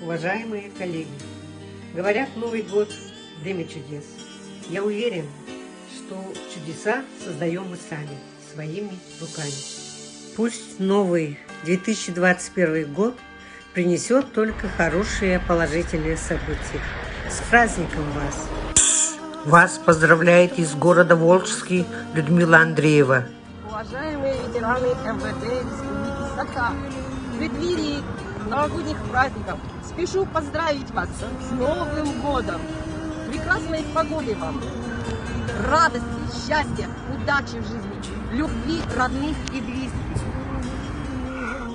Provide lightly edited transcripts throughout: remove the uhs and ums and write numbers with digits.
уважаемые коллеги! Говорят, Новый год – время чудес. Я уверен, что чудеса создаем мы сами, своими руками. Пусть новый 2021 год принесет только хорошие положительные события. С праздником вас! Вас поздравляет из города Волжский Людмила Андреева. Уважаемые ветераны МВД Республики Саха, в преддверии новогодних праздников спешу поздравить вас с Новым годом! Прекрасной погоды вам! Радости, счастья, удачи в жизни, любви родных и близких!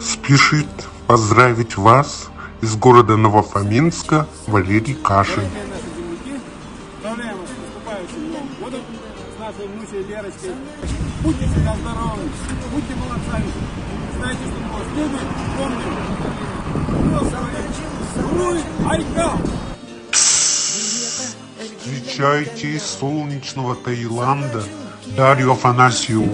Спешит поздравить вас из города Новофоминска Валерий Кашин. Поздравляем вас с наступающим Новым годом, с нашей внучей Лерочкой. Будьте всегда здоровы, будьте молодцами. Знаете, что мы вас любим, помним. Айка! Встречайте из солнечного Таиланда Дарью Афанасьеву.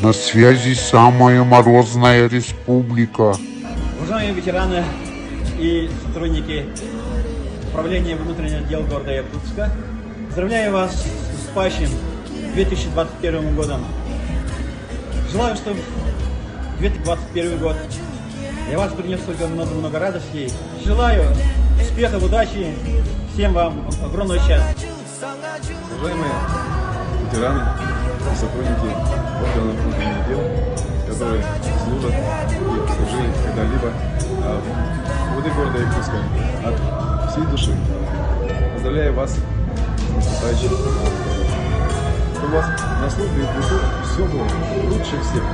На связи самая морозная республика. Уважаемые ветераны и сотрудники Управления внутренних дел города Якутска, поздравляю вас с наступающим 2021 годом. Желаю, чтобы 2021 год для вас принес только много радостей. Желаю успехов, удачи, всем вам огромного счастья. Уважаемые ветераны и сотрудники органов внутренних дел, которые служат и служили когда-либо в УВД города Якутска, от всей души поздравляю вас с наступающим Новым годом. Чтобы у вас на службе и в душу все было лучше всех.